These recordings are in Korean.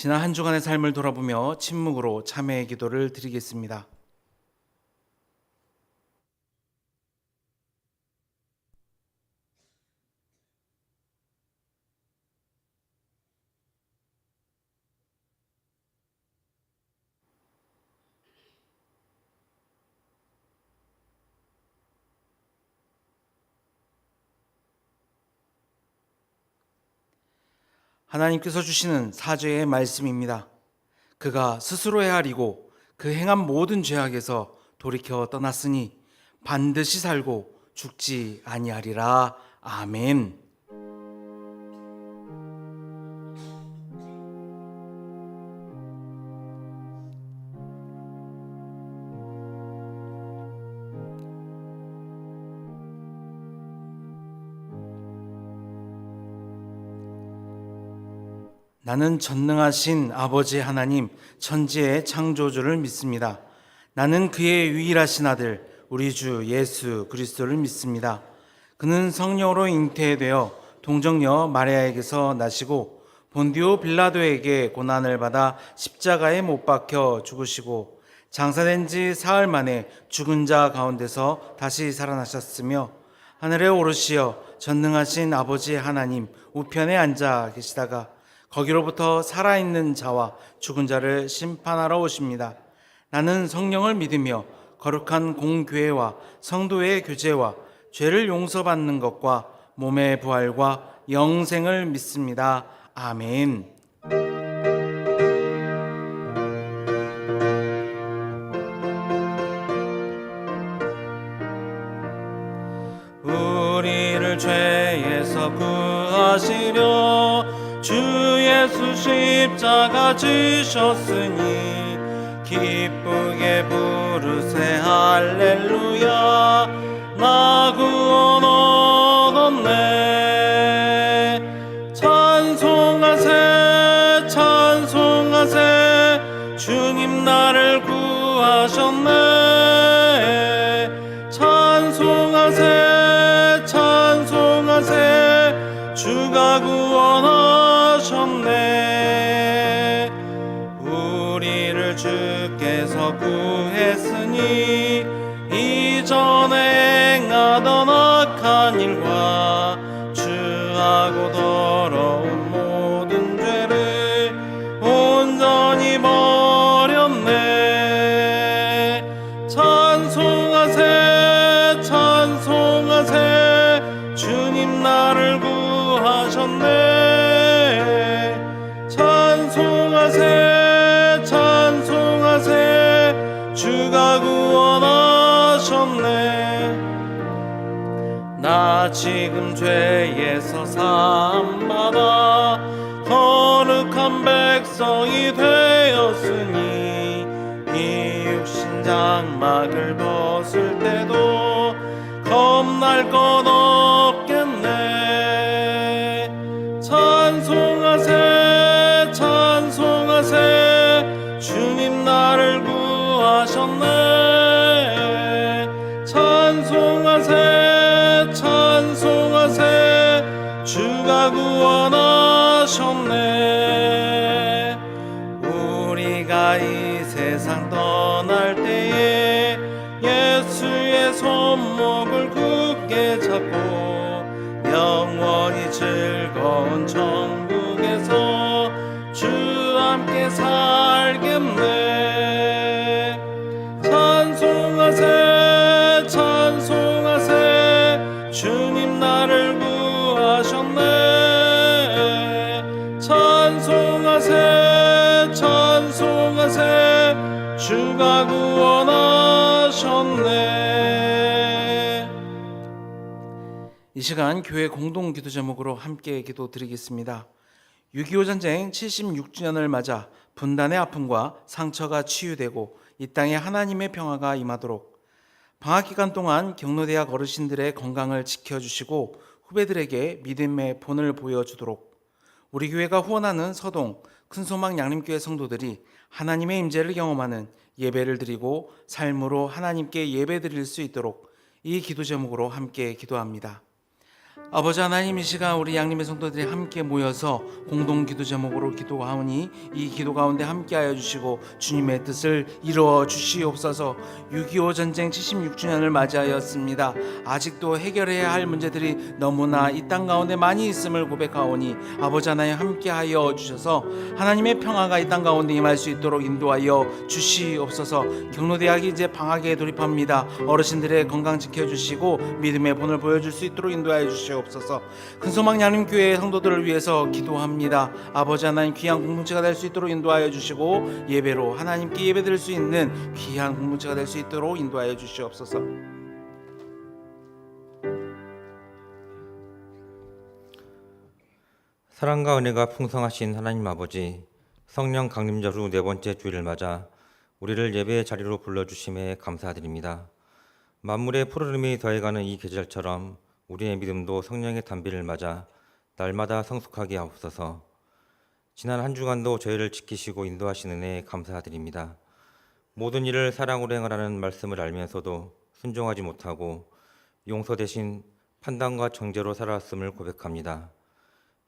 지난 한 주간의 삶을 돌아보며 침묵으로 참회의 기도를 드리겠습니다. 하나님께서 주시는 사죄의 말씀입니다. 그가 스스로 헤아리고 그 행한 모든 죄악에서 돌이켜 떠났으니 반드시 살고 죽지 아니하리라. 아멘. 나는 전능하신 아버지 하나님, 천지의 창조주를 믿습니다. 나는 그의 유일하신 아들, 우리 주 예수 그리스도를 믿습니다. 그는 성령으로 잉태되어 동정녀 마리아에게서 나시고 본디오 빌라도에게 고난을 받아 십자가에 못 박혀 죽으시고 장사된 지 사흘 만에 죽은 자 가운데서 다시 살아나셨으며 하늘에 오르시어 전능하신 아버지 하나님 우편에 앉아 계시다가 거기로부터 살아있는 자와 죽은 자를 심판하러 오십니다. 나는 성령을 믿으며 거룩한 공교회와 성도의 교제와 죄를 용서받는 것과 몸의 부활과 영생을 믿습니다. 아멘. 우리를 죄에서 구하시려 주 예수 십자가 지셨으니 기쁘게 부르세 할렐루야. 나 구원 얻었네. 찬송하세 찬송하세 주님 나를 구하셨네. 찬송하세 찬송하세 주가 구원하셨네. 우리를 주께서 구했으니 이전에 행하던 악한 일과 추하고 더러운 모든 죄를 온전히 버렸네. 찬송하세 찬송하세 주님 나를 구하셨네. 찬송하세 찬송하세 주가 구원하셨네. 나 지금 죄에서 사함받아 거룩한 백성이 되었으니 이 육신 장막을 벗을 때도 겁날 것 없겠네. 찬송하세 찬송하세 주님 나를 구하셨네. 찬송하세 찬송하세 주가 구원하셨네. 우리가 이 세상 떠날 때에 예수의 손목을 굳게 잡고 영원히 즐거운 천국에서 주 함께 살겠네. 찬송하세 찬송하세 주님 나를 구하셨네. 찬송하세 찬송하세 주가 구원하셨네. 이 시간 교회 공동 기도 제목으로 함께 기도 드리겠습니다. 6.25 전쟁 76주년을 맞아 분단의 아픔과 상처가 치유되고 이 땅에 하나님의 평화가 임하도록 방학 기간 동안 경로대학 어르신들의 건강을 지켜주시고 후배들에게 믿음의 본을 보여주도록 우리 교회가 후원하는 서동 큰소망 양림교회 성도들이 하나님의 임재를 경험하는 예배를 드리고 삶으로 하나님께 예배드릴 수 있도록 이 기도 제목으로 함께 기도합니다. 아버지 하나님, 이 시간 우리 양림의 성도들이 함께 모여서 공동 기도 제목으로 기도하오니 이 기도 가운데 함께하여 주시고 주님의 뜻을 이루어 주시옵소서. 6.25 전쟁 76주년을 맞이하였습니다. 아직도 해결해야 할 문제들이 너무나 이 땅 가운데 많이 있음을 고백하오니 아버지 하나님 함께하여 주셔서 하나님의 평화가 이 땅 가운데 임할 수 있도록 인도하여 주시옵소서. 경로대학이 이제 방학에 돌입합니다. 어르신들의 건강 지켜주시고 믿음의 본을 보여줄 수 있도록 인도하여 주시옵소서. 큰소망 양림교회 성도들을 위해서 기도합니다. 아버지 하나님, 귀한 공동체가 될 수 있도록 인도하여 주시고 예배로 하나님께 예배드릴 수 있는 귀한 공동체가 될 수 있도록 인도하여 주시옵소서. 사랑과 은혜가 풍성하신 하나님 아버지, 성령 강림절 후 네 번째 주일을 맞아 우리를 예배의 자리로 불러주심에 감사드립니다. 만물의 푸르름이 더해가는 이 계절처럼 우리의 믿음도 성령의 단비를 맞아 날마다 성숙하게 하옵소서. 지난 한 주간도 저희를 지키시고 인도하시는 은혜에 감사드립니다. 모든 일을 사랑으로 행하라는 말씀을 알면서도 순종하지 못하고 용서 대신 판단과 정죄로 살아왔음을 고백합니다.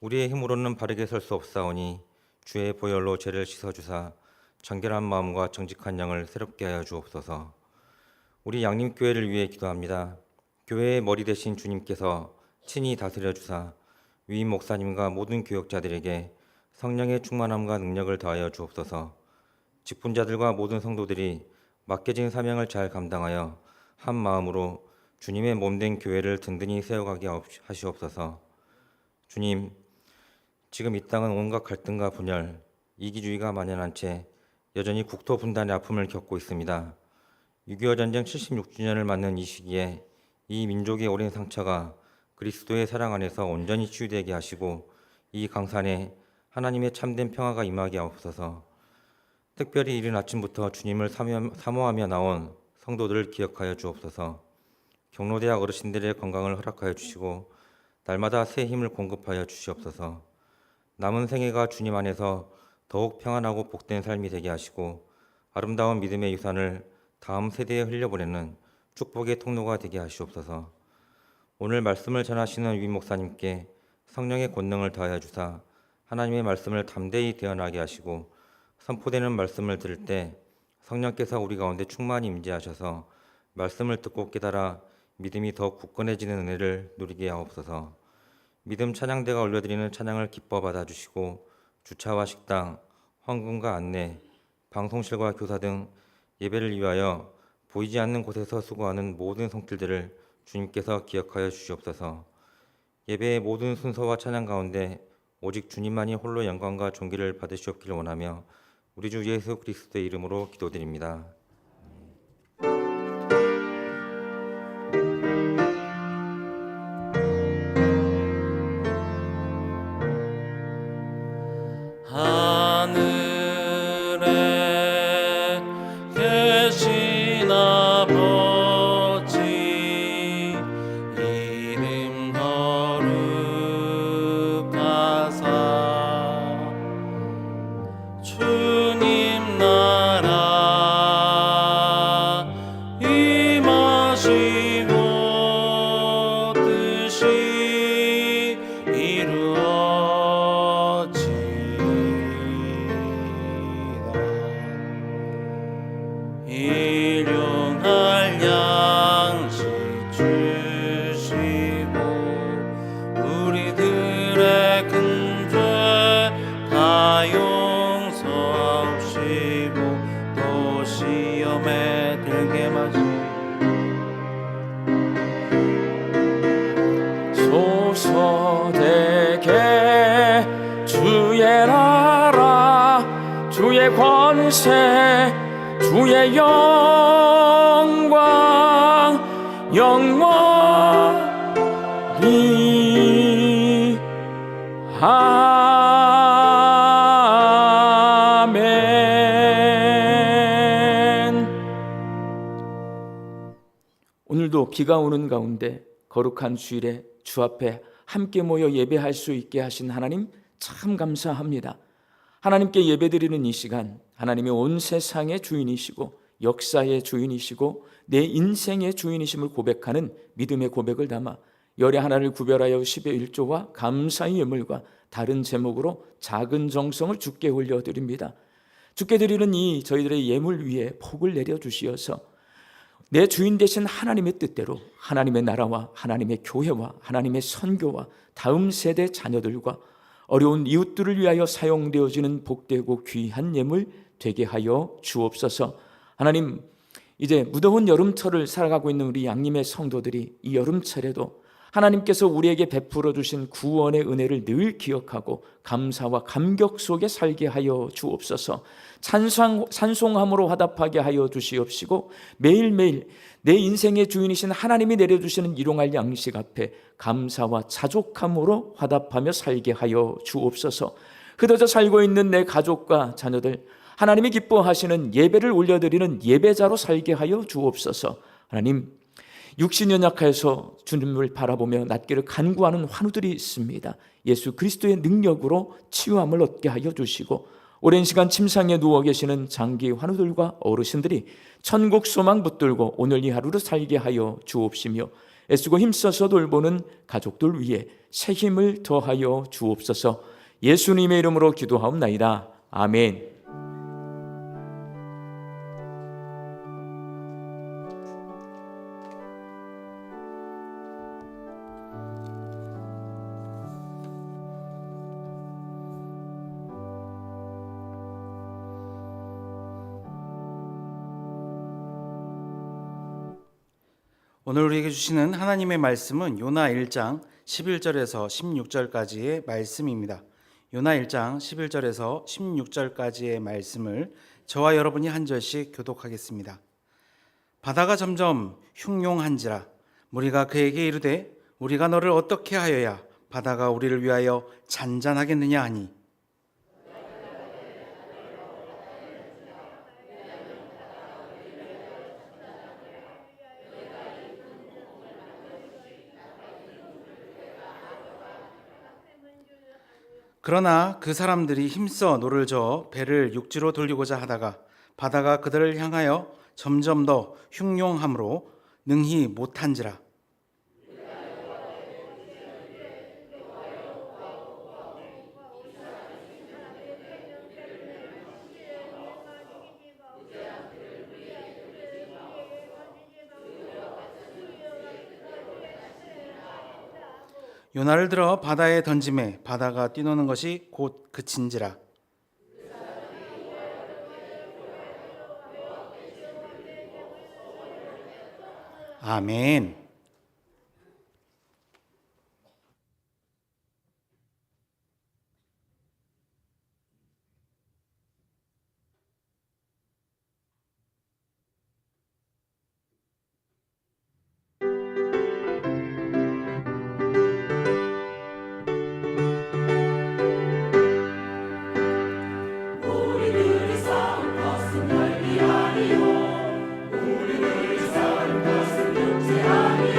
우리의 힘으로는 바르게 설 수 없사오니 주의 보혈로 죄를 씻어주사 정결한 마음과 정직한 영을 새롭게 하여 주옵소서. 우리 양림교회를 위해 기도합니다. 교회의 머리 되신 주님께서 친히 다스려 주사 위임 목사님과 모든 교역자들에게 성령의 충만함과 능력을 더하여 주옵소서. 직분자들과 모든 성도들이 맡겨진 사명을 잘 감당하여 한 마음으로 주님의 몸된 교회를 든든히 세워가게 하시옵소서. 주님, 지금 이 땅은 온갖 갈등과 분열, 이기주의가 만연한 채 여전히 국토 분단의 아픔을 겪고 있습니다. 6.25 전쟁 76주년을 맞는 이 시기에 이 민족의 오랜 상처가 그리스도의 사랑 안에서 온전히 치유되게 하시고 이 강산에 하나님의 참된 평화가 임하게 하옵소서. 특별히 이른 아침부터 주님을 사모하며 나온 성도들을 기억하여 주옵소서. 경로대학 어르신들의 건강을 허락하여 주시고 날마다 새 힘을 공급하여 주시옵소서. 남은 생애가 주님 안에서 더욱 평안하고 복된 삶이 되게 하시고 아름다운 믿음의 유산을 다음 세대에 흘려보내는 축복의 통로가 되게 하시옵소서. 오늘 말씀을 전하시는 위 목사님께 성령의 권능을 더하여 주사 하나님의 말씀을 담대히 대언하게 하시고 선포되는 말씀을 들을 때 성령께서 우리 가운데 충만히 임재하셔서 말씀을 듣고 깨달아 믿음이 더욱 굳건해지는 은혜를 누리게 하옵소서. 믿음 찬양대가 올려드리는 찬양을 기뻐 받아주시고 주차와 식당, 헌금과 안내, 방송실과 교사 등 예배를 위하여 보이지 않는 곳에서 수고하는 모든 성길들을 주님께서 기억하여 주시옵소서. 예배의 모든 순서와 찬양 가운데 오직 주님만이 홀로 영광과 존귀를 받으시옵기를 원하며 우리 주 예수 그리스도의 이름으로 기도드립니다. 하늘에 계신 아버지, 이름 거룩하사 주님 나라 임하시고 뜻이 이루어지이다. 일용할 양식 주시고 우리들의 큰 죄 다 용서하시고 또 시험에 들게 소서되게 주의 나라 주의 권세 주의 영광 영원히 아멘. 오늘도 비가 오는 가운데 거룩한 주일에 주 앞에 함께 모여 예배할 수 있게 하신 하나님 참 감사합니다. 하나님께 예배드리는 이 시간, 하나님이 온 세상의 주인이시고 역사의 주인이시고 내 인생의 주인이심을 고백하는 믿음의 고백을 담아 열의 하나를 구별하여 10의 1조와 감사의 예물과 다른 제목으로 작은 정성을 주께 올려드립니다. 주께 드리는 이 저희들의 예물 위에 복을 내려주시어서 내 주인 되신 하나님의 뜻대로 하나님의 나라와 하나님의 교회와 하나님의 선교와 다음 세대 자녀들과 어려운 이웃들을 위하여 사용되어지는 복되고 귀한 예물 되게 하여 주옵소서. 하나님, 이제 무더운 여름철을 살아가고 있는 우리 양림의 성도들이 이 여름철에도 하나님께서 우리에게 베풀어 주신 구원의 은혜를 늘 기억하고 감사와 감격 속에 살게 하여 주옵소서. 찬송함으로 화답하게 하여 주시옵시고 매일매일 내 인생의 주인이신 하나님이 내려주시는 일용할 양식 앞에 감사와 자족함으로 화답하며 살게 하여 주옵소서. 흩어져 살고 있는 내 가족과 자녀들, 하나님이 기뻐하시는 예배를 올려드리는 예배자로 살게 하여 주옵소서. 하나님, 육신이 연약해서 주님을 바라보며 낫기를 간구하는 환우들이 있습니다. 예수 그리스도의 능력으로 치유함을 얻게 하여 주시고 오랜 시간 침상에 누워 계시는 장기 환우들과 어르신들이 천국 소망 붙들고 오늘 이 하루를 살게 하여 주옵시며 애쓰고 힘써서 돌보는 가족들 위해 새 힘을 더하여 주옵소서. 예수님의 이름으로 기도하옵나이다. 아멘. 오늘 우리에게 주시는 하나님의 말씀은 요나 1장 11절에서 16절까지의 말씀입니다. 요나 1장 11절에서 16절까지의 말씀을 저와 여러분이 한 절씩 교독하겠습니다. 바다가 점점 흉용한지라 무리가 그에게 이르되 우리가 너를 어떻게 하여야 바다가 우리를 위하여 잔잔하겠느냐 하니 그러나 그 사람들이 힘써 노를 저어 배를 육지로 돌리고자 하다가 바다가 그들을 향하여 점점 더 흉용함으로 능히 못한지라. 요나를 들어 바다에 던짐에 바다가 뛰노는 것이 곧 그친지라. 아멘. 우리를 쌓은 것은 육체 아니요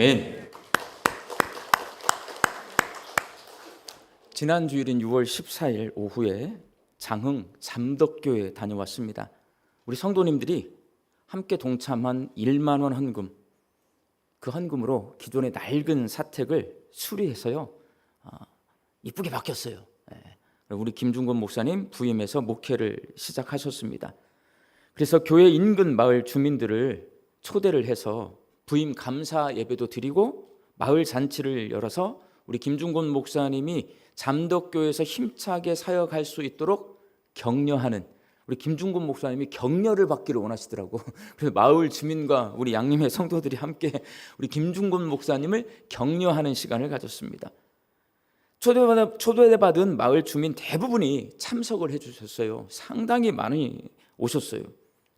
아멘. 지난 주일인 6월 14일 오후에 장흥 잠덕교에 다녀왔습니다. 우리 성도님들이 함께 동참한 1만 원 헌금, 그 헌금으로 기존의 낡은 사택을 수리해서요 이쁘게 바뀌었어요. 우리 김중건 목사님 부임해서 목회를 시작하셨습니다. 그래서 교회 인근 마을 주민들을 초대를 해서 부임 감사 예배도 드리고 마을 잔치를 열어서 우리 김중건 목사님이 잠덕교에서 힘차게 사역할 수 있도록 격려하는, 우리 김중건 목사님이 격려를 받기를 원하시더라고. 그래서 마을 주민과 우리 양림회 성도들이 함께 우리 김중건 목사님을 격려하는 시간을 가졌습니다. 초대받은 마을 주민 대부분이 참석을 해주셨어요. 상당히 많이 오셨어요.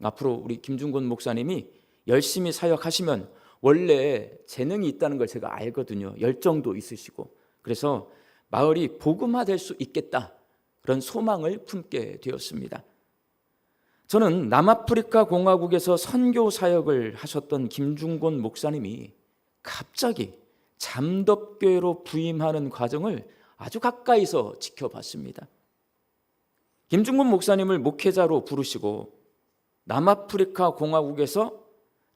앞으로 우리 김중건 목사님이 열심히 사역하시면, 원래 재능이 있다는 걸 제가 알거든요. 열정도 있으시고. 그래서 마을이 복음화될 수 있겠다, 그런 소망을 품게 되었습니다. 저는 남아프리카 공화국에서 선교 사역을 하셨던 김중건 목사님이 갑자기 잠덕교회로 부임하는 과정을 아주 가까이서 지켜봤습니다. 김중건 목사님을 목회자로 부르시고 남아프리카 공화국에서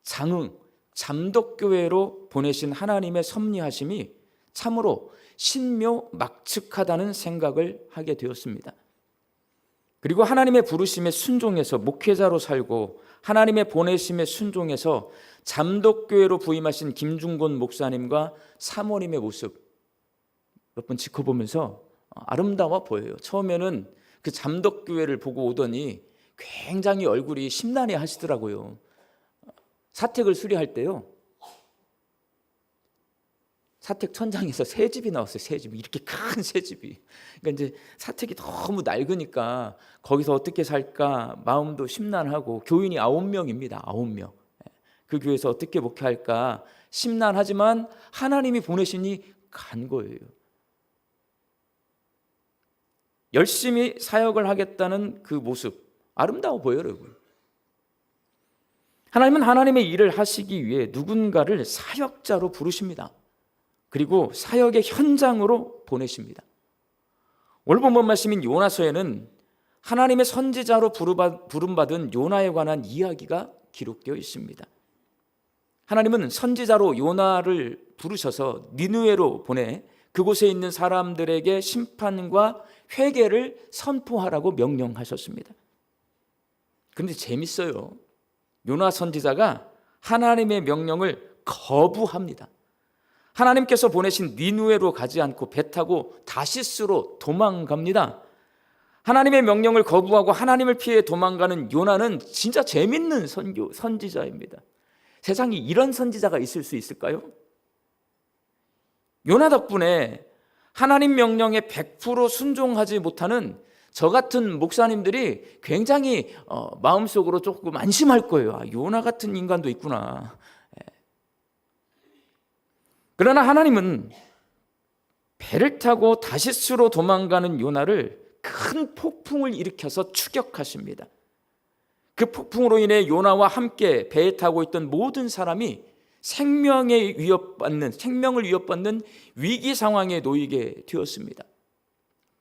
장흥 잠덕교회로 보내신 하나님의 섭리하심이 참으로 신묘막측하다는 생각을 하게 되었습니다. 그리고 하나님의 부르심에 순종해서 목회자로 살고 하나님의 보내심에 순종해서 잠덕교회로 부임하신 김중건 목사님과 사모님의 모습 몇 번 지켜보면서 아름다워 보여요. 처음에는 그 잠덕교회를 보고 오더니 굉장히 얼굴이 심란해 하시더라고요. 사택을 수리할 때요, 사택 천장에서 새집이 나왔어요. 새집이, 이렇게 큰 새집이. 그러니까 이제 사택이 너무 낡으니까 거기서 어떻게 살까 마음도 심란하고, 교인이 9명입니다. 9명. 그 교회에서 어떻게 목회할까 심란하지만 하나님이 보내시니 간 거예요. 열심히 사역을 하겠다는 그 모습 아름다워 보여요, 여러분. 하나님은 하나님의 일을 하시기 위해 누군가를 사역자로 부르십니다. 그리고 사역의 현장으로 보내십니다. 오늘 본문 말씀인 요나서에는 하나님의 선지자로 부름받은 요나에 관한 이야기가 기록되어 있습니다. 하나님은 선지자로 요나를 부르셔서 니느웨로 보내 그곳에 있는 사람들에게 심판과 회개를 선포하라고 명령하셨습니다. 그런데 재밌어요. 요나 선지자가 하나님의 명령을 거부합니다. 하나님께서 보내신 니느웨로 가지 않고 배 타고 다시스로 도망갑니다. 하나님의 명령을 거부하고 하나님을 피해 도망가는 요나는 진짜 재밌는 선지자입니다. 세상에 이런 선지자가 있을 수 있을까요? 요나 덕분에 하나님 명령에 100% 순종하지 못하는 저 같은 목사님들이 굉장히 마음속으로 조금 안심할 거예요. 요나 같은 인간도 있구나. 그러나 하나님은 배를 타고 다시스로 도망가는 요나를 큰 폭풍을 일으켜서 추격하십니다. 그 폭풍으로 인해 요나와 함께 배에 타고 있던 모든 사람이 생명을 위협받는 위기 상황에 놓이게 되었습니다.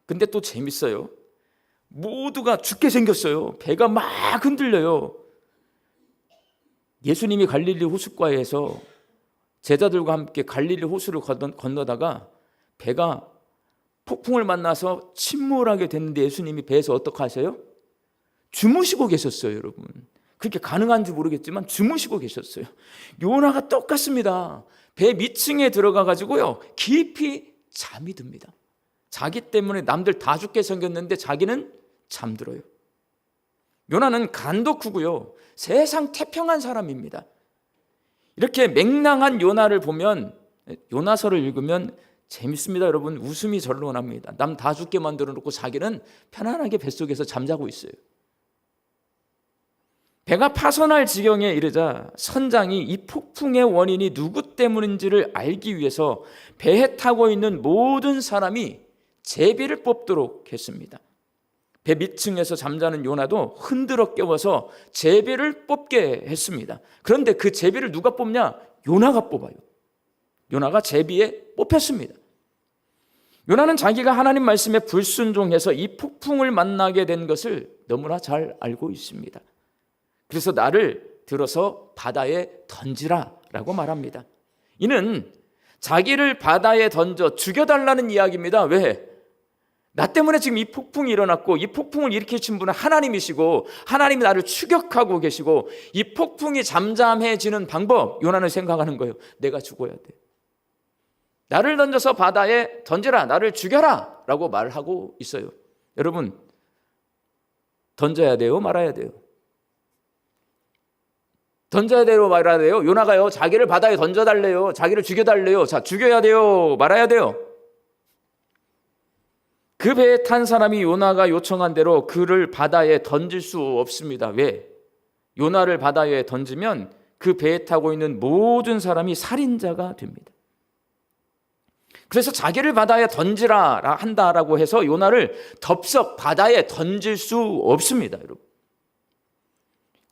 근데 또 재밌어요. 모두가 죽게 생겼어요. 배가 막 흔들려요. 예수님이 갈릴리 호숫가에서 제자들과 함께 갈릴리 호수를 건너다가 배가 폭풍을 만나서 침몰하게 됐는데 예수님이 배에서 어떻게 하세요? 주무시고 계셨어요, 여러분. 그렇게 가능한지 모르겠지만 주무시고 계셨어요. 요나가 똑같습니다. 배 밑층에 들어가 가지고요 깊이 잠이 듭니다. 자기 때문에 남들 다 죽게 생겼는데 자기는 잠들어요. 요나는 간독후고요 세상 태평한 사람입니다. 이렇게 맹랑한 요나를 보면, 요나서를 읽으면 재밌습니다, 여러분. 웃음이 절로 납니다. 남 다 죽게 만들어 놓고 자기는 편안하게 뱃속에서 잠자고 있어요. 배가 파손할 지경에 이르자 선장이 이 폭풍의 원인이 누구 때문인지를 알기 위해서 배에 타고 있는 모든 사람이 제비를 뽑도록 했습니다. 배 밑층에서 잠자는 요나도 흔들어 깨워서 제비를 뽑게 했습니다. 그런데 그 제비를 누가 뽑냐? 요나가 뽑아요. 요나가 제비에 뽑혔습니다. 요나는 자기가 하나님 말씀에 불순종해서 이 폭풍을 만나게 된 것을 너무나 잘 알고 있습니다. 그래서 나를 들어서 바다에 던지라 라고 말합니다. 이는 자기를 바다에 던져 죽여달라는 이야기입니다. 왜? 나 때문에 지금 이 폭풍이 일어났고 이 폭풍을 일으키신 분은 하나님이시고 하나님이 나를 추격하고 계시고 이 폭풍이 잠잠해지는 방법, 요나는 생각하는 거예요. 내가 죽어야 돼. 나를 던져서 바다에 던지라, 나를 죽여라 라고 말하고 있어요. 여러분, 던져야 돼요? 말아야 돼요? 던져야 돼요? 말아야 돼요? 요나가요, 자기를 바다에 던져달래요. 자기를 죽여달래요. 자, 죽여야 돼요? 말아야 돼요? 그 배에 탄 사람이 요나가 요청한 대로 그를 바다에 던질 수 없습니다. 왜? 요나를 바다에 던지면 그 배에 타고 있는 모든 사람이 살인자가 됩니다. 그래서 자기를 바다에 던지라 한다라고 해서 요나를 덥석 바다에 던질 수 없습니다, 여러분.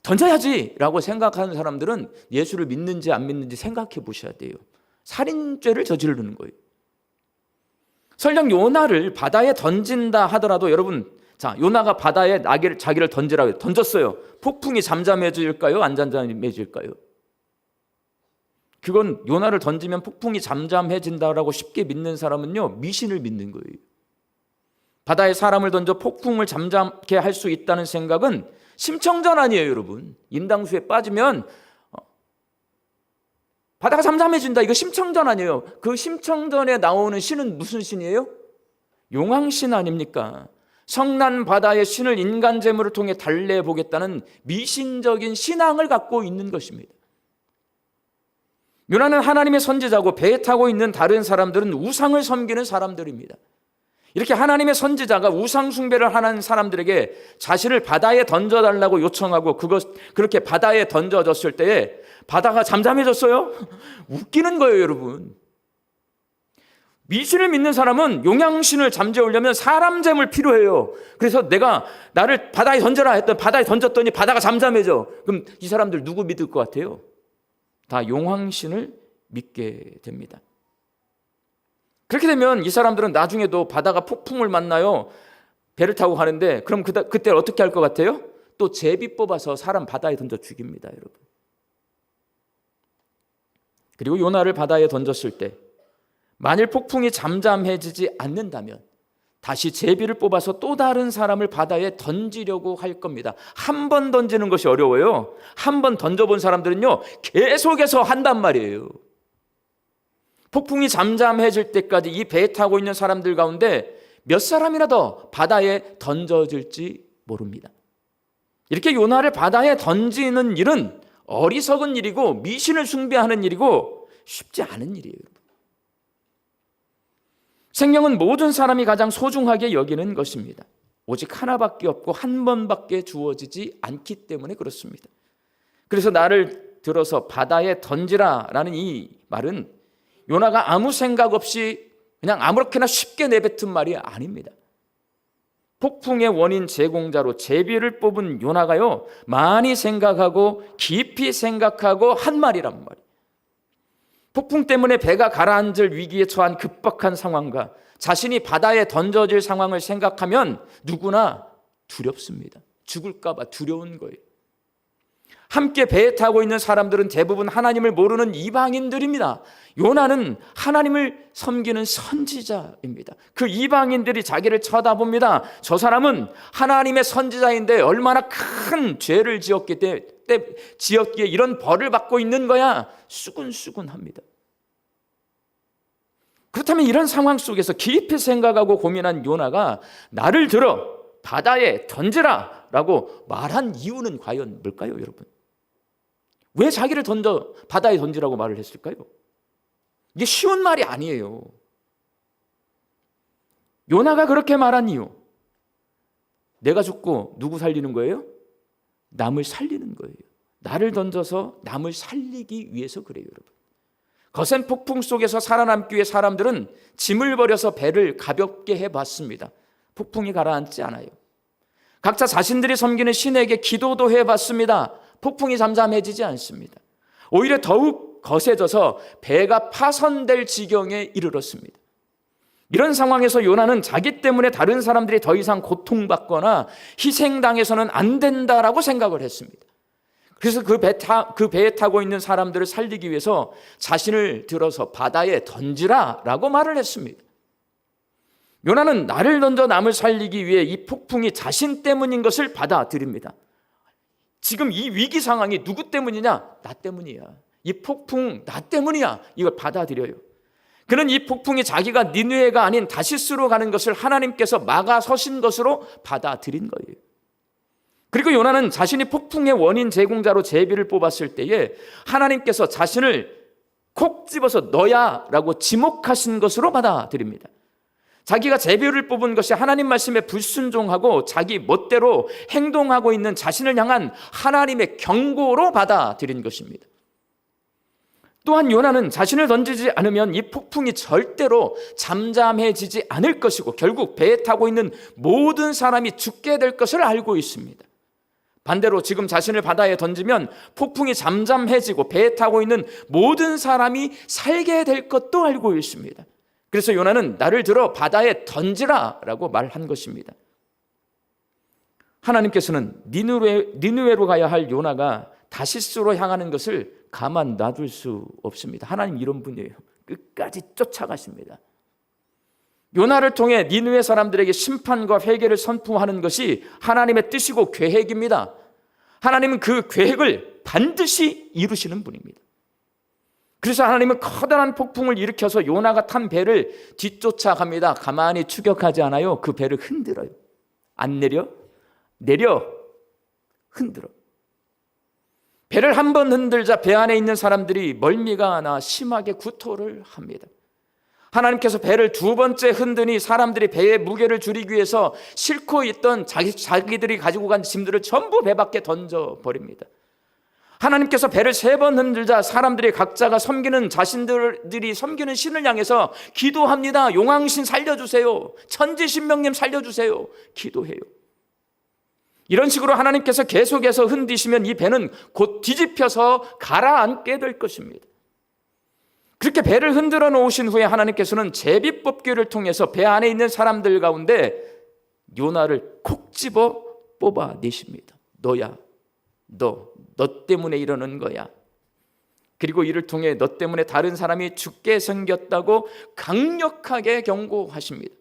던져야지라고 생각하는 사람들은 예수를 믿는지 안 믿는지 생각해 보셔야 돼요. 살인죄를 저지르는 거예요. 설령 요나를 바다에 던진다 하더라도 여러분, 자, 요나가 바다에 자기를 던지라고 던졌어요. 폭풍이 잠잠해질까요? 안 잠잠해질까요? 그건 요나를 던지면 폭풍이 잠잠해진다라고 쉽게 믿는 사람은요, 미신을 믿는 거예요. 바다에 사람을 던져 폭풍을 잠잠케 할 수 있다는 생각은 심청전 아니에요, 여러분. 인당수에 빠지면 바다가 잠잠해진다, 이거 심청전 아니에요. 그 심청전에 나오는 신은 무슨 신이에요? 용왕신 아닙니까? 성난 바다의 신을 인간 재물을 통해 달래보겠다는 미신적인 신앙을 갖고 있는 것입니다. 요나는 하나님의 선지자고 배에 타고 있는 다른 사람들은 우상을 섬기는 사람들입니다. 이렇게 하나님의 선지자가 우상 숭배를 하는 사람들에게 자신을 바다에 던져달라고 요청하고 그렇게 바다에 던져졌을 때에 바다가 잠잠해졌어요? 웃기는 거예요, 여러분. 미신을 믿는 사람은 용양신을 잠재우려면 사람 재물 필요해요. 그래서 내가 나를 바다에 던져라 했더니 바다에 던졌더니 바다가 잠잠해져. 그럼 이 사람들 누구 믿을 것 같아요? 다 용왕신을 믿게 됩니다. 그렇게 되면 이 사람들은 나중에도 바다가 폭풍을 만나요. 배를 타고 가는데 그럼 그때 어떻게 할 것 같아요? 또 제비 뽑아서 사람 바다에 던져 죽입니다, 여러분. 그리고 요나를 바다에 던졌을 때 만일 폭풍이 잠잠해지지 않는다면 다시 제비를 뽑아서 또 다른 사람을 바다에 던지려고 할 겁니다. 한 번 던지는 것이 어려워요. 한 번 던져본 사람들은요, 계속해서 한단 말이에요. 폭풍이 잠잠해질 때까지 이 배에 타고 있는 사람들 가운데 몇 사람이나 더 바다에 던져질지 모릅니다. 이렇게 요나를 바다에 던지는 일은 어리석은 일이고 미신을 숭배하는 일이고 쉽지 않은 일이에요. 생명은 모든 사람이 가장 소중하게 여기는 것입니다. 오직 하나밖에 없고 한 번밖에 주어지지 않기 때문에 그렇습니다. 그래서 나를 들어서 바다에 던지라라는 이 말은 요나가 아무 생각 없이 그냥 아무렇게나 쉽게 내뱉은 말이 아닙니다. 폭풍의 원인 제공자로 제비를 뽑은 요나가요, 많이 생각하고 깊이 생각하고 한 말이란 말이에요. 폭풍 때문에 배가 가라앉을 위기에 처한 급박한 상황과 자신이 바다에 던져질 상황을 생각하면 누구나 두렵습니다. 죽을까 봐 두려운 거예요. 함께 배에 타고 있는 사람들은 대부분 하나님을 모르는 이방인들입니다. 요나는 하나님을 섬기는 선지자입니다. 그 이방인들이 자기를 쳐다봅니다. 저 사람은 하나님의 선지자인데 얼마나 큰 죄를 지었기에 이런 벌을 받고 있는 거야. 수근수근합니다. 그렇다면 이런 상황 속에서 깊이 생각하고 고민한 요나가 나를 들어 바다에 던지라 라고 말한 이유는 과연 뭘까요, 여러분? 왜 자기를 바다에 던지라고 말을 했을까요? 이게 쉬운 말이 아니에요. 요나가 그렇게 말한 이유, 내가 죽고 누구 살리는 거예요? 남을 살리는 거예요. 나를 던져서 남을 살리기 위해서 그래요, 여러분. 거센 폭풍 속에서 살아남기 위해 사람들은 짐을 버려서 배를 가볍게 해봤습니다. 폭풍이 가라앉지 않아요. 각자 자신들이 섬기는 신에게 기도도 해봤습니다. 폭풍이 잠잠해지지 않습니다. 오히려 더욱 거세져서 배가 파손될 지경에 이르렀습니다. 이런 상황에서 요나는 자기 때문에 다른 사람들이 더 이상 고통받거나 희생당해서는 안 된다라고 생각을 했습니다. 그래서 그 배에 타고 있는 사람들을 살리기 위해서 자신을 들어서 바다에 던지라라고 말을 했습니다. 요나는 나를 던져 남을 살리기 위해 이 폭풍이 자신 때문인 것을 받아들입니다. 지금 이 위기 상황이 누구 때문이냐? 나 때문이야. 이 폭풍 나 때문이야. 이걸 받아들여요. 그는 이 폭풍이 자기가 니느웨가 아닌 다시스로 가는 것을 하나님께서 막아서신 것으로 받아들인 거예요. 그리고 요나는 자신이 폭풍의 원인 제공자로 제비를 뽑았을 때에 하나님께서 자신을 콕 집어서 너야 라고 지목하신 것으로 받아들입니다. 자기가 제비를 뽑은 것이 하나님 말씀에 불순종하고 자기 멋대로 행동하고 있는 자신을 향한 하나님의 경고로 받아들인 것입니다. 또한 요나는 자신을 던지지 않으면 이 폭풍이 절대로 잠잠해지지 않을 것이고 결국 배에 타고 있는 모든 사람이 죽게 될 것을 알고 있습니다. 반대로 지금 자신을 바다에 던지면 폭풍이 잠잠해지고 배에 타고 있는 모든 사람이 살게 될 것도 알고 있습니다. 그래서 요나는 나를 들어 바다에 던지라 라고 말한 것입니다. 하나님께서는 니느웨로 가야 할 요나가 다시스로 향하는 것을 가만 놔둘 수 없습니다. 하나님 이런 분이에요. 끝까지 쫓아가십니다. 요나를 통해 니느웨 사람들에게 심판과 회개를 선포하는 것이 하나님의 뜻이고 계획입니다. 하나님은 그 계획을 반드시 이루시는 분입니다. 그래서 하나님은 커다란 폭풍을 일으켜서 요나가 탄 배를 뒤쫓아갑니다. 가만히 추격하지 않아요. 그 배를 흔들어요. 안 내려? 내려. 흔들어. 배를 한 번 흔들자 배 안에 있는 사람들이 멀미가 나 심하게 구토를 합니다. 하나님께서 배를 두 번째 흔드니 사람들이 배의 무게를 줄이기 위해서 싣고 있던 자기들이 가지고 간 짐들을 전부 배 밖에 던져버립니다. 하나님께서 배를 세 번 흔들자 사람들이 각자가 섬기는 자신들이 섬기는 신을 향해서 기도합니다. 용왕신 살려주세요. 천지신명님 살려주세요. 기도해요. 이런 식으로 하나님께서 계속해서 흔드시면 이 배는 곧 뒤집혀서 가라앉게 될 것입니다. 그렇게 배를 흔들어 놓으신 후에 하나님께서는 제비 뽑기를 통해서 배 안에 있는 사람들 가운데 요나를 콕 집어 뽑아내십니다. 너야. 너 때문에 이러는 거야. 그리고 이를 통해 너 때문에 다른 사람이 죽게 생겼다고 강력하게 경고하십니다.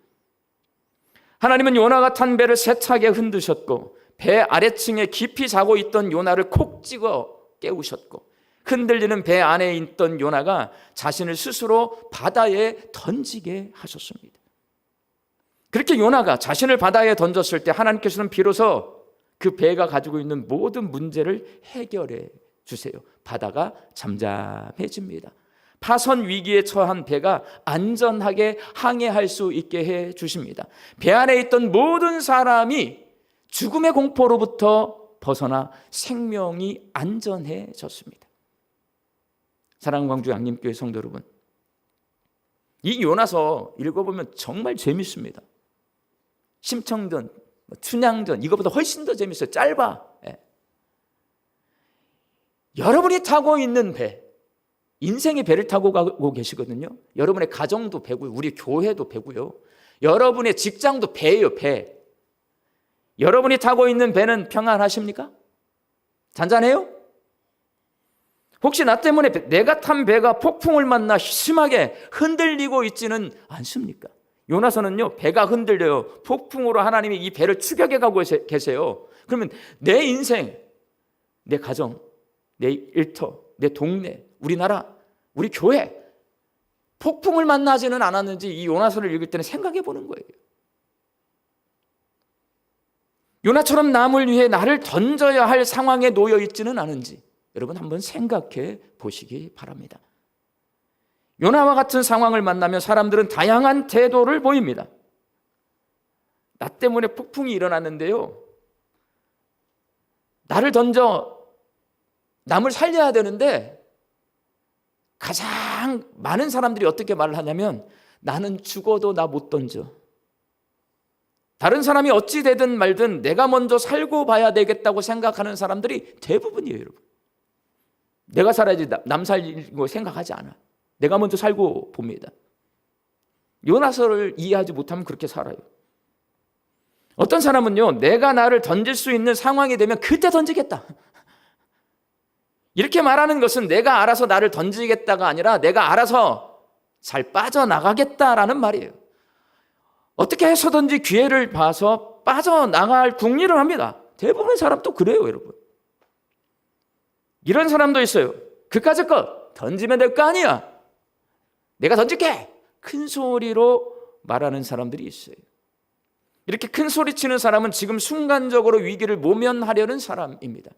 하나님은 요나가 탄 배를 세차게 흔드셨고 배 아래층에 깊이 자고 있던 요나를 콕 찍어 깨우셨고 흔들리는 배 안에 있던 요나가 자신을 스스로 바다에 던지게 하셨습니다. 그렇게 요나가 자신을 바다에 던졌을 때 하나님께서는 비로소 그 배가 가지고 있는 모든 문제를 해결해 주세요. 바다가 잠잠해집니다. 파손 위기에 처한 배가 안전하게 항해할 수 있게 해 주십니다. 배 안에 있던 모든 사람이 죽음의 공포로부터 벗어나 생명이 안전해졌습니다. 사랑하는 광주 양림교회 성도 여러분, 이 요나서 읽어보면 정말 재밌습니다. 심청전, 춘향전 이거보다 훨씬 더 재밌어요. 짧아. 예. 여러분이 타고 있는 배, 인생의 배를 타고 가고 계시거든요. 여러분의 가정도 배고요. 우리 교회도 배고요. 여러분의 직장도 배예요. 배. 여러분이 타고 있는 배는 평안하십니까? 잔잔해요? 혹시 나 때문에 내가 탄 배가 폭풍을 만나 심하게 흔들리고 있지는 않습니까? 요나서는요, 배가 흔들려요. 폭풍으로 하나님이 이 배를 추격해 가고 계세요. 그러면 내 인생, 내 가정, 내 일터, 내 동네, 우리나라, 우리 교회 폭풍을 만나지는 않았는지 이 요나서를 읽을 때는 생각해 보는 거예요. 요나처럼 남을 위해 나를 던져야 할 상황에 놓여 있지는 않은지 여러분 한번 생각해 보시기 바랍니다. 요나와 같은 상황을 만나면 사람들은 다양한 태도를 보입니다. 나 때문에 폭풍이 일어났는데요, 나를 던져 남을 살려야 되는데 가장 많은 사람들이 어떻게 말을 하냐면 나는 죽어도 나 못 던져. 다른 사람이 어찌 되든 말든 내가 먼저 살고 봐야 되겠다고 생각하는 사람들이 대부분이에요. 여러분. 내가 살아야지 남 살리고 생각하지 않아. 내가 먼저 살고 봅니다. 요나서를 이해하지 못하면 그렇게 살아요. 어떤 사람은요, 내가 나를 던질 수 있는 상황이 되면 그때 던지겠다. 이렇게 말하는 것은 내가 알아서 나를 던지겠다가 아니라 내가 알아서 잘 빠져나가겠다라는 말이에요. 어떻게 해서든지 기회를 봐서 빠져나갈 궁리를 합니다. 대부분의 사람도 그래요, 여러분. 이런 사람도 있어요. 그까짓 것 던지면 될 거 아니야. 내가 던질게. 큰 소리로 말하는 사람들이 있어요. 이렇게 큰 소리 치는 사람은 지금 순간적으로 위기를 모면하려는 사람입니다.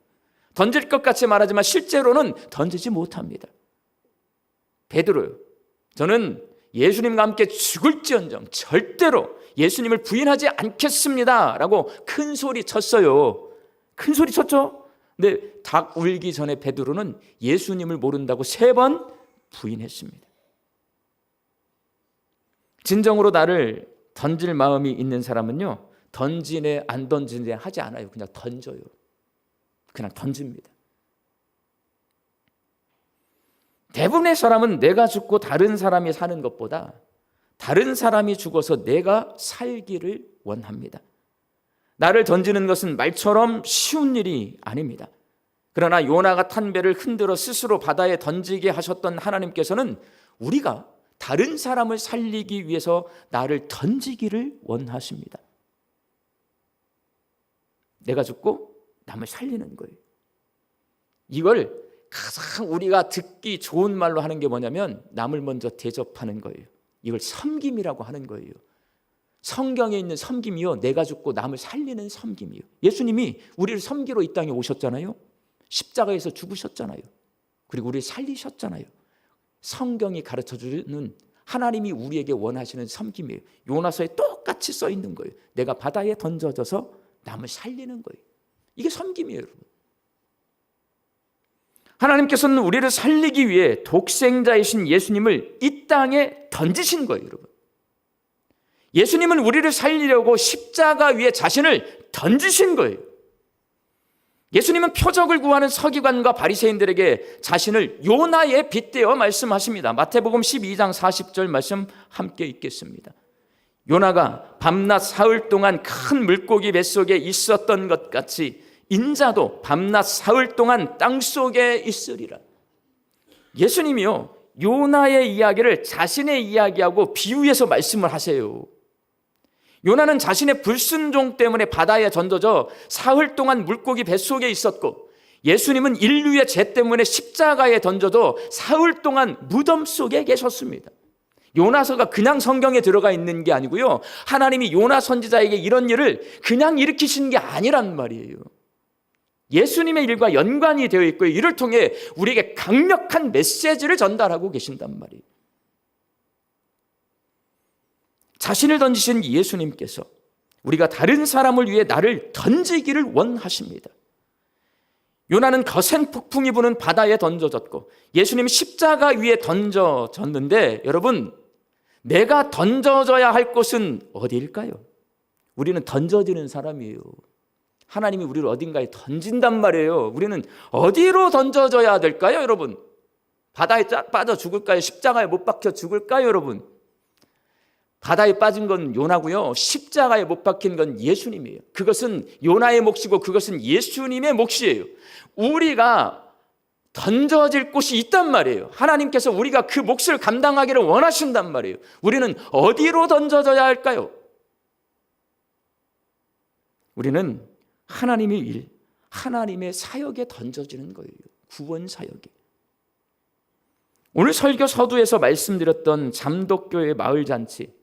던질 것 같이 말하지만 실제로는 던지지 못합니다. 베드로요. 저는 예수님과 함께 죽을지언정 절대로 예수님을 부인하지 않겠습니다 라고 큰 소리 쳤어요. 큰 소리 쳤죠? 근데 닭 울기 전에 베드로는 예수님을 모른다고 3번 부인했습니다. 진정으로 나를 던질 마음이 있는 사람은요, 던지네 안 던지네 하지 않아요. 그냥 던져요. 그냥 던집니다. 대부분의 사람은 내가 죽고 다른 사람이 사는 것보다 다른 사람이 죽어서 내가 살기를 원합니다. 나를 던지는 것은 말처럼 쉬운 일이 아닙니다. 그러나 요나가 탄 배를 흔들어 스스로 바다에 던지게 하셨던 하나님께서는 우리가 다른 사람을 살리기 위해서 나를 던지기를 원하십니다. 내가 죽고 남을 살리는 거예요. 이걸 가장 우리가 듣기 좋은 말로 하는 게 뭐냐면 남을 먼저 대접하는 거예요. 이걸 섬김이라고 하는 거예요. 성경에 있는 섬김이요, 내가 죽고 남을 살리는 섬김이요. 예수님이 우리를 섬기러 이 땅에 오셨잖아요. 십자가에서 죽으셨잖아요. 그리고 우리를 살리셨잖아요. 성경이 가르쳐주는 하나님이 우리에게 원하시는 섬김이에요. 요나서에 똑같이 써 있는 거예요. 내가 바다에 던져져서 남을 살리는 거예요. 이게 섬김이에요, 여러분. 하나님께서는 우리를 살리기 위해 독생자이신 예수님을 이 땅에 던지신 거예요, 여러분. 예수님은 우리를 살리려고 십자가 위에 자신을 던지신 거예요. 예수님은 표적을 구하는 서기관과 바리새인들에게 자신을 요나에 빗대어 말씀하십니다. 마태복음 12장 40절 말씀 함께 읽겠습니다. 요나가 밤낮 사흘 동안 큰 물고기 뱃속에 있었던 것 같이 인자도 밤낮 사흘 동안 땅속에 있으리라. 예수님이요, 요나의 이야기를 자신의 이야기하고 비유해서 말씀을 하세요. 요나는 자신의 불순종 때문에 바다에 던져져 사흘 동안 물고기 뱃속에 있었고, 예수님은 인류의 죄 때문에 십자가에 던져져 사흘 동안 무덤 속에 계셨습니다. 요나서가 그냥 성경에 들어가 있는 게 아니고요, 하나님이 요나 선지자에게 이런 일을 그냥 일으키신 게 아니란 말이에요. 예수님의 일과 연관이 되어 있고, 이를 통해 우리에게 강력한 메시지를 전달하고 계신단 말이에요. 자신을 던지신 예수님께서 우리가 다른 사람을 위해 나를 던지기를 원하십니다. 요나는 거센 폭풍이 부는 바다에 던져졌고, 예수님은 십자가 위에 던져졌는데, 여러분, 내가 던져져야 할 곳은 어디일까요? 우리는 던져지는 사람이에요. 하나님이 우리를 어딘가에 던진단 말이에요. 우리는 어디로 던져져야 될까요, 여러분? 바다에 빠져 죽을까요? 십자가에 못 박혀 죽을까요, 여러분? 바다에 빠진 건 요나고요, 십자가에 못 박힌 건 예수님이에요. 그것은 요나의 몫이고 그것은 예수님의 몫이에요. 우리가 던져질 곳이 있단 말이에요. 하나님께서 우리가 그 몫을 감당하기를 원하신단 말이에요. 우리는 어디로 던져져야 할까요? 우리는 하나님의 일, 하나님의 사역에 던져지는 거예요. 구원 사역에. 오늘 설교 서두에서 말씀드렸던 잠덕교회 마을잔치,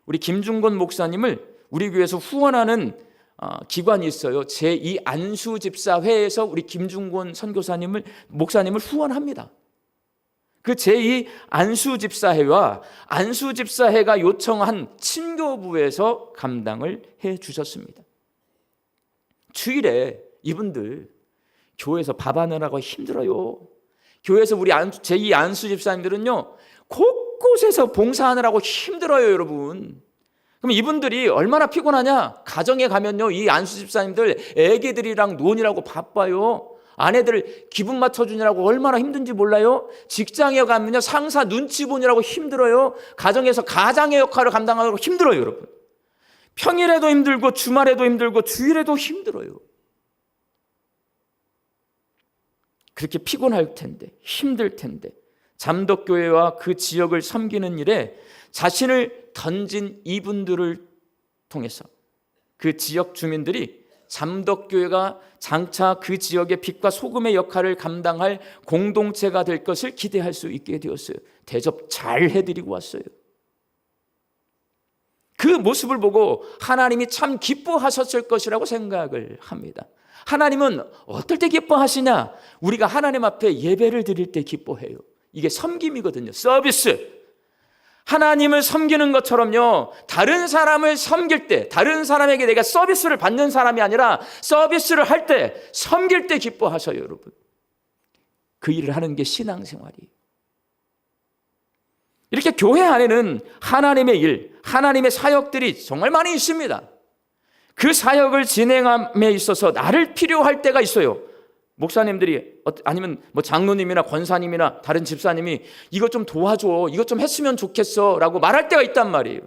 우리 김중건 목사님을 우리 교회에서 후원하는 기관이 있어요. 제2 안수집사회에서 우리 김중건 목사님을 후원합니다. 그 제2 안수집사회와 안수집사회가 요청한 친교부에서 감당을 해 주셨습니다. 주일에 이분들 교회에서 밥 하느라고 힘들어요. 교회에서 우리 제2 안수집사님들은요, 곳곳에서 봉사하느라고 힘들어요, 여러분. 그럼 이분들이 얼마나 피곤하냐? 가정에 가면요, 이 안수집사님들 애기들이랑 노느라고 바빠요. 아내들 기분 맞춰주느라고 얼마나 힘든지 몰라요? 직장에 가면요, 상사 눈치 보느라고 힘들어요. 가정에서 가장의 역할을 감당하느라고 힘들어요, 여러분. 평일에도 힘들고 주말에도 힘들고 주일에도 힘들어요. 그렇게 피곤할 텐데, 힘들 텐데, 잠덕교회와 그 지역을 섬기는 일에 자신을 던진 이분들을 통해서 그 지역 주민들이 잠덕교회가 장차 그 지역의 빛과 소금의 역할을 감당할 공동체가 될 것을 기대할 수 있게 되었어요. 대접 잘 해드리고 왔어요. 그 모습을 보고 하나님이 참 기뻐하셨을 것이라고 생각을 합니다. 하나님은 어떨 때 기뻐하시냐? 우리가 하나님 앞에 예배를 드릴 때 기뻐해요. 이게 섬김이거든요. 서비스. 하나님을 섬기는 것처럼요, 다른 사람을 섬길 때, 다른 사람에게 내가 서비스를 받는 사람이 아니라 서비스를 할 때, 섬길 때 기뻐하셔요, 여러분. 그 일을 하는 게 신앙생활이에요. 이렇게 교회 안에는 하나님의 일, 하나님의 사역들이 정말 많이 있습니다. 그 사역을 진행함에 있어서 나를 필요할 때가 있어요. 목사님들이 아니면 뭐 장로님이나 권사님이나 다른 집사님이 이것 좀 도와줘, 이것 좀 했으면 좋겠어 라고 말할 때가 있단 말이에요.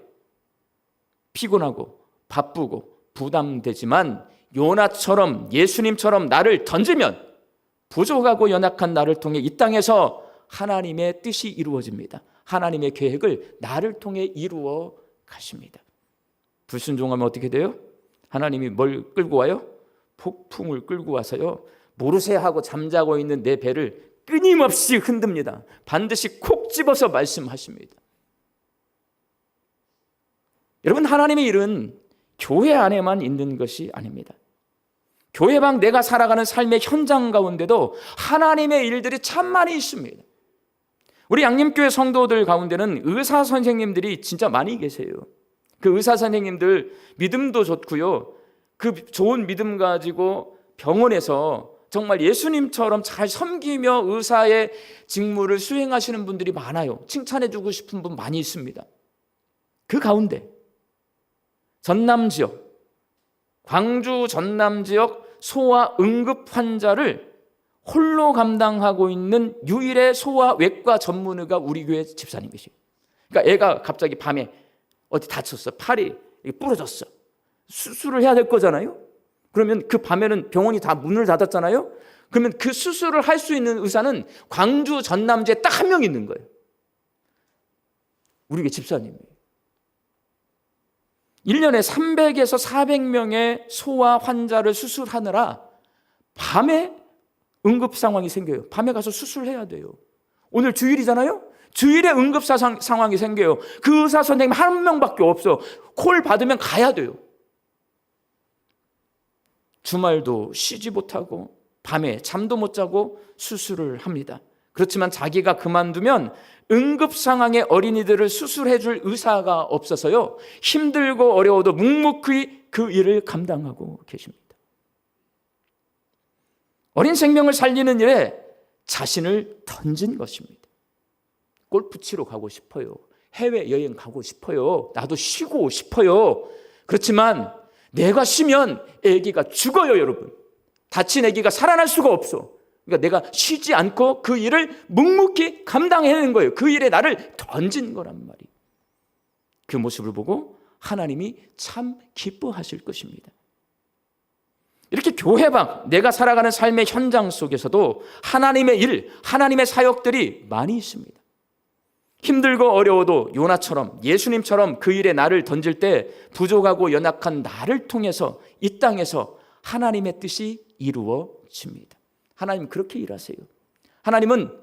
피곤하고 바쁘고 부담되지만 요나처럼 예수님처럼 나를 던지면 부족하고 연약한 나를 통해 이 땅에서 하나님의 뜻이 이루어집니다. 하나님의 계획을 나를 통해 이루어 가십니다. 불순종하면 어떻게 돼요? 하나님이 뭘 끌고 와요? 폭풍을 끌고 와서요, 모르세 하고 잠자고 있는 내 배를 끊임없이 흔듭니다. 반드시 콕 집어서 말씀하십니다. 여러분, 하나님의 일은 교회 안에만 있는 것이 아닙니다. 교회 밖 내가 살아가는 삶의 현장 가운데도 하나님의 일들이 참 많이 있습니다. 우리 양림교회 성도들 가운데는 의사 선생님들이 진짜 많이 계세요. 그 의사 선생님들 믿음도 좋고요, 그 좋은 믿음 가지고 병원에서 정말 예수님처럼 잘 섬기며 의사의 직무를 수행하시는 분들이 많아요. 칭찬해주고 싶은 분 많이 있습니다. 그 가운데 전남 지역, 광주 전남 지역 소아 응급 환자를 홀로 감당하고 있는 유일의 소아외과 전문의가 우리 교회 집사님이시에요. 그러니까 애가 갑자기 밤에 어디 다쳤어, 팔이 부러졌어, 수술을 해야 될 거잖아요. 그러면 그 밤에는 병원이 다 문을 닫았잖아요. 그러면 그 수술을 할 수 있는 의사는 광주 전남지에 딱 한 명 있는 거예요. 우리 교회 집사님이 1년에 300에서 400명의 소아 환자를 수술하느라 밤에 응급 상황이 생겨요. 밤에 가서 수술해야 돼요. 오늘 주일이잖아요. 주일에 응급 상황이 생겨요. 그 의사 선생님 한 명밖에 없어. 콜 받으면 가야 돼요. 주말도 쉬지 못하고 밤에 잠도 못 자고 수술을 합니다. 그렇지만 자기가 그만두면 응급 상황의 어린이들을 수술해 줄 의사가 없어서요, 힘들고 어려워도 묵묵히 그 일을 감당하고 계십니다. 어린 생명을 살리는 일에 자신을 던진 것입니다. 골프 치러 가고 싶어요. 해외여행 가고 싶어요. 나도 쉬고 싶어요. 그렇지만 내가 쉬면 아기가 죽어요, 여러분. 다친 아기가 살아날 수가 없어. 그러니까 내가 쉬지 않고 그 일을 묵묵히 감당해내는 거예요. 그 일에 나를 던진 거란 말이에요. 그 모습을 보고 하나님이 참 기뻐하실 것입니다. 이렇게 교회 밖 내가 살아가는 삶의 현장 속에서도 하나님의 일, 하나님의 사역들이 많이 있습니다. 힘들고 어려워도 요나처럼 예수님처럼 그 일에 나를 던질 때 부족하고 연약한 나를 통해서 이 땅에서 하나님의 뜻이 이루어집니다. 하나님 그렇게 일하세요. 하나님은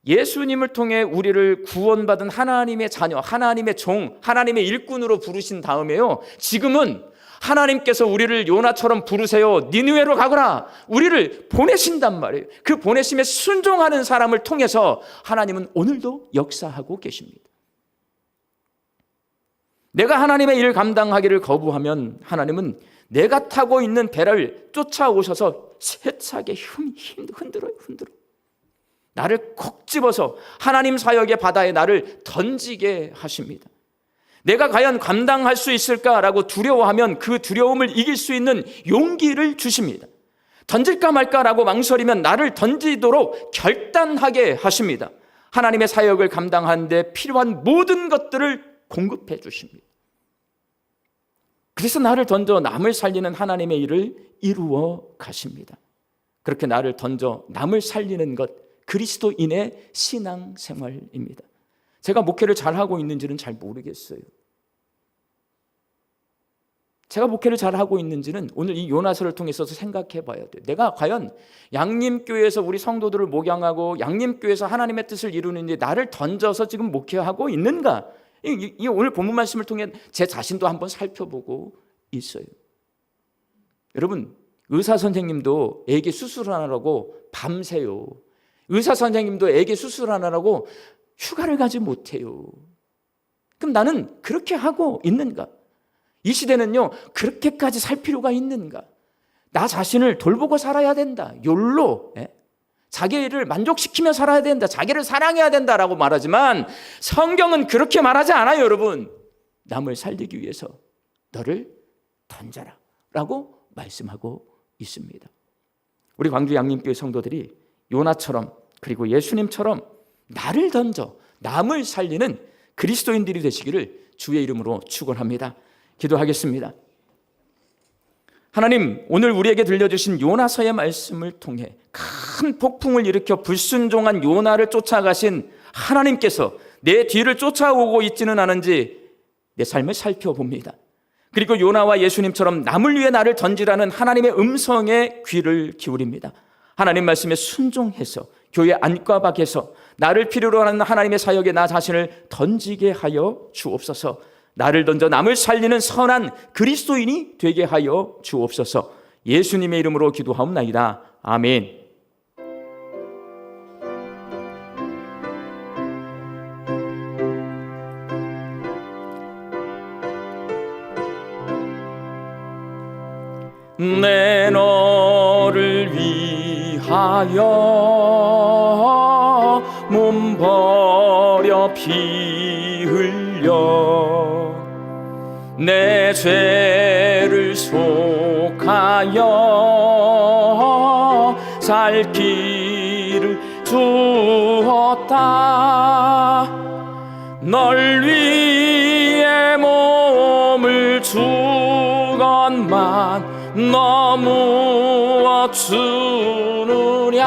예수님을 통해 우리를 구원받은 하나님의 자녀, 하나님의 종, 하나님의 일꾼으로 부르신 다음에요, 지금은 하나님께서 우리를 요나처럼 부르세요, 니느웨로 가거라, 우리를 보내신단 말이에요. 그 보내심에 순종하는 사람을 통해서 하나님은 오늘도 역사하고 계십니다. 내가 하나님의 일을 감당하기를 거부하면 하나님은 내가 타고 있는 배를 쫓아오셔서 세차게 흔들어요. 나를 콕 집어서 하나님 사역의 바다에 나를 던지게 하십니다. 내가 과연 감당할 수 있을까라고 두려워하면 그 두려움을 이길 수 있는 용기를 주십니다. 던질까 말까라고 망설이면 나를 던지도록 결단하게 하십니다. 하나님의 사역을 감당하는데 필요한 모든 것들을 공급해 주십니다. 그래서 나를 던져 남을 살리는 하나님의 일을 이루어 가십니다. 그렇게 나를 던져 남을 살리는 것, 그리스도인의 신앙생활입니다. 제가 목회를 잘하고 있는지는 잘 모르겠어요. 제가 목회를 잘하고 있는지는 오늘 이 요나서를 통해서 생각해 봐야 돼요. 내가 과연 양림교회에서 우리 성도들을 목양하고 양림교회에서 하나님의 뜻을 이루는데 나를 던져서 지금 목회하고 있는가? 이 오늘 본문 말씀을 통해 제 자신도 한번 살펴보고 있어요. 여러분, 의사 선생님도 애기 수술하느라고 밤새요. 의사 선생님도 애기 수술하느라고 휴가를 가지 못해요. 그럼 나는 그렇게 하고 있는가? 이 시대는요, 그렇게까지 살 필요가 있는가? 나 자신을 돌보고 살아야 된다. 욜로. 자기를 만족시키며 살아야 된다. 자기를 사랑해야 된다라고 말하지만 성경은 그렇게 말하지 않아요, 여러분. 남을 살리기 위해서 너를 던져라 라고 말씀하고 있습니다. 우리 광주 양림교회 성도들이 요나처럼 그리고 예수님처럼 나를 던져 남을 살리는 그리스도인들이 되시기를 주의 이름으로 축원합니다. 기도하겠습니다. 하나님, 오늘 우리에게 들려주신 요나서의 말씀을 통해 큰 폭풍을 일으켜 불순종한 요나를 쫓아가신 하나님께서 내 뒤를 쫓아오고 있지는 않은지 내 삶을 살펴봅니다. 그리고 요나와 예수님처럼 남을 위해 나를 던지라는 하나님의 음성에 귀를 기울입니다. 하나님 말씀에 순종해서 교회 안과 밖에서 나를 필요로 하는 하나님의 사역에 나 자신을 던지게 하여 주옵소서. 나를 던져 남을 살리는 선한 그리스도인이 되게 하여 주옵소서. 예수님의 이름으로 기도하옵나이다. 아멘. 내 너를 위하여 몸 버려 피 흘려 내 죄를 속하여 살 길을 주었다. 널 위해 몸을 주건만 너무 주느냐.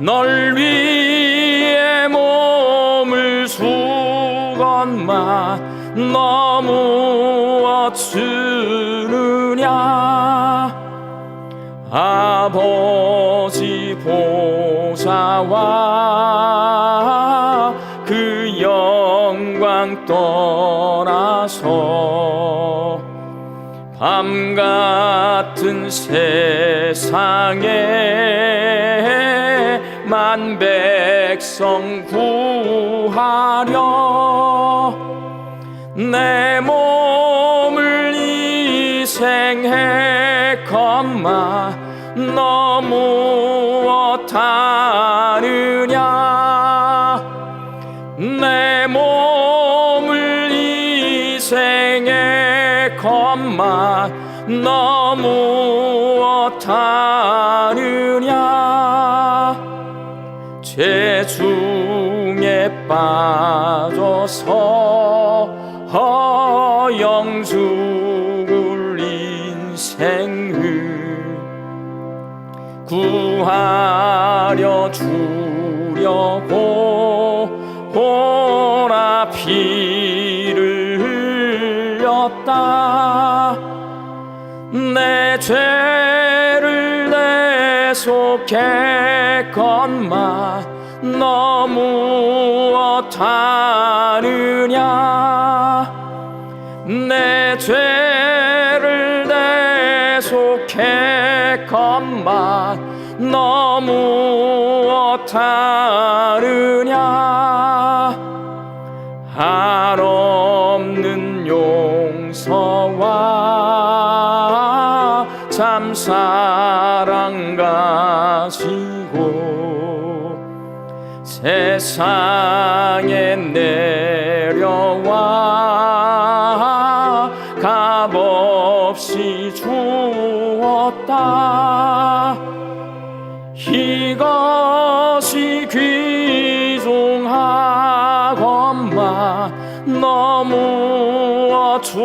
널 위해 몸을 주건만 너무 주느냐. 아버지 보좌와 그 영광 떠나서 밤 같은 세상에 만 백성 구하려 내 몸을 희생했건만 너무 어떠느냐. 내 몸을 희생했건만 너무 어떠느냐. 죄 중에 빠져서 영죽을 인생을 구하려 주려고 보나 피를 흘렸다. 내 죄를 대속했건만 너무 어떠느냐. 내 죄를 대속했건만 너무 어떠느냐. 한없는 용서와 참 사랑 가지고 세상에 내려와 값없이 주었다. 주셨다. 이것이 귀중하건만 너무 어추느냐.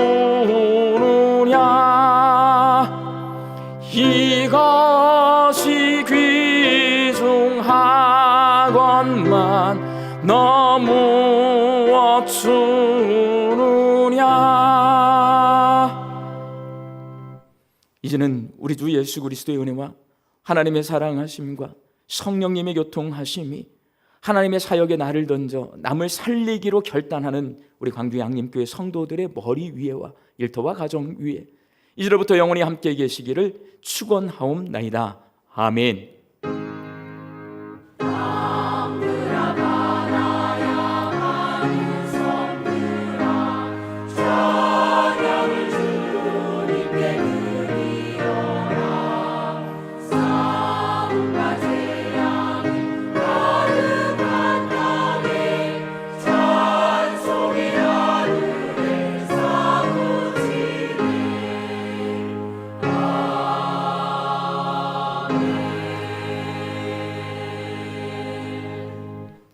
이것이 귀중하건만 너무 어추느냐. 이제는 우리 주 예수 그리스도의 은혜와 하나님의 사랑하심과 성령님의 교통하심이 하나님의 사역에 나를 던져 남을 살리기로 결단하는 우리 광주 양림교회 성도들의 머리 위에와 일터와 가정 위에 이제로부터 영원히 함께 계시기를 축원하옵나이다. 아멘.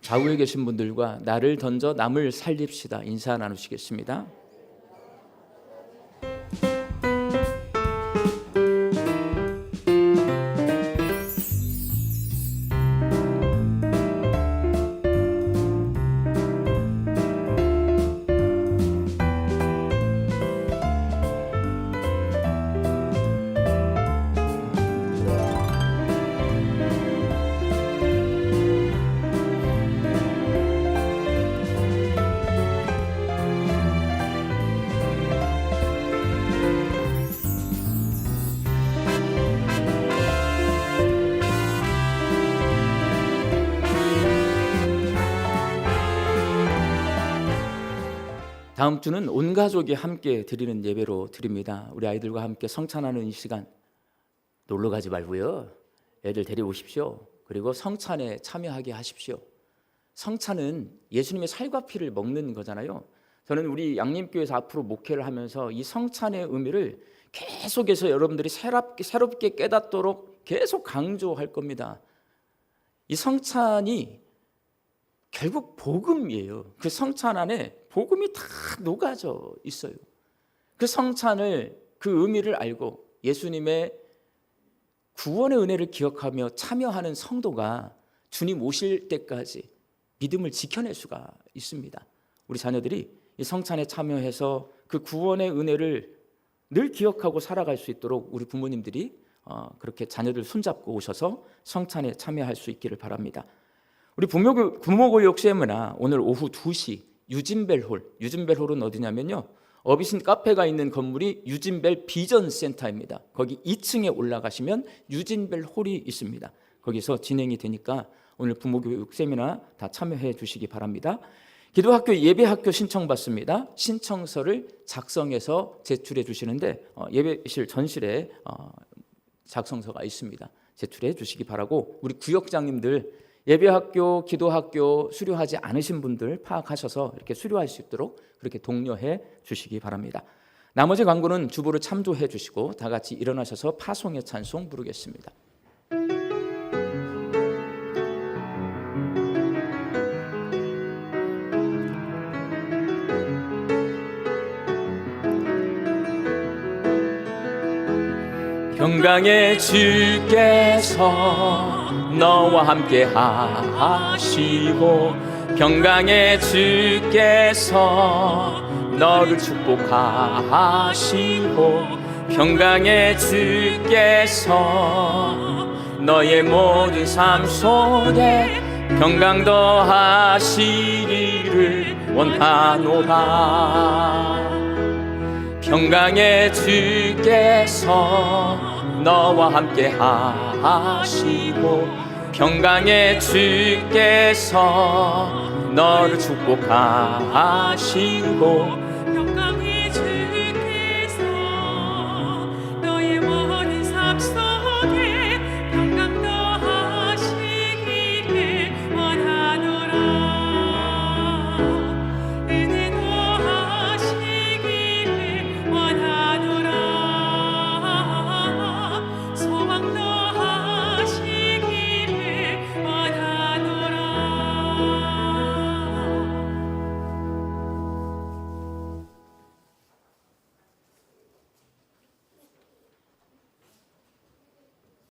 좌우에 계신 분들과 나를 던져 남을 살립시다. 인사 나누시겠습니다. 다음 주는 온 가족이 함께 드리는 예배로 드립니다. 우리 아이들과 함께 성찬하는 이 시간 놀러 가지 말고요. 애들 데려오십시오. 그리고 성찬에 참여하게 하십시오. 성찬은 예수님의 살과 피를 먹는 거잖아요. 저는 우리 양림교회에서 앞으로 목회를 하면서 이 성찬의 의미를 계속해서 여러분들이 새롭게 깨닫도록 계속 강조할 겁니다. 이 성찬이 결국 복음이에요. 그 성찬 안에 복음이 다 녹아져 있어요. 그 성찬을, 그 의미를 알고 예수님의 구원의 은혜를 기억하며 참여하는 성도가 주님 오실 때까지 믿음을 지켜낼 수가 있습니다. 우리 자녀들이 이 성찬에 참여해서 그 구원의 은혜를 늘 기억하고 살아갈 수 있도록 우리 부모님들이 그렇게 자녀들 손잡고 오셔서 성찬에 참여할 수 있기를 바랍니다. 우리 부모교육 세미나 오늘 오후 2시 유진벨홀은 어디냐면요, 어비신 카페가 있는 건물이 유진벨 비전 센터입니다. 거기 2층에 올라가시면 유진벨홀이 있습니다. 거기서 진행이 되니까 오늘 부모교육 세미나 다 참여해 주시기 바랍니다. 기도학교 예배학교 신청받습니다. 신청서를 작성해서 제출해 주시는데 예배실 전실에 작성서가 있습니다. 제출해 주시기 바라고, 우리 구역장님들 예배학교, 기도학교 수료하지 않으신 분들 파악하셔서 이렇게 수료할 수 있도록 그렇게 독려해 주시기 바랍니다. 나머지 광고는 주보를 참조해 주시고 다 같이 일어나셔서 파송의 찬송 부르겠습니다. 평강의 주께서 너와 함께 하시고, 평강의 주께서 너를 축복하시고, 평강의 주께서 너의 모든 삶 속에 평강 더하시기를 원하노라. 평강의 주께서 너와 함께 하시고, 평강의 주께서 너를 축복하시고,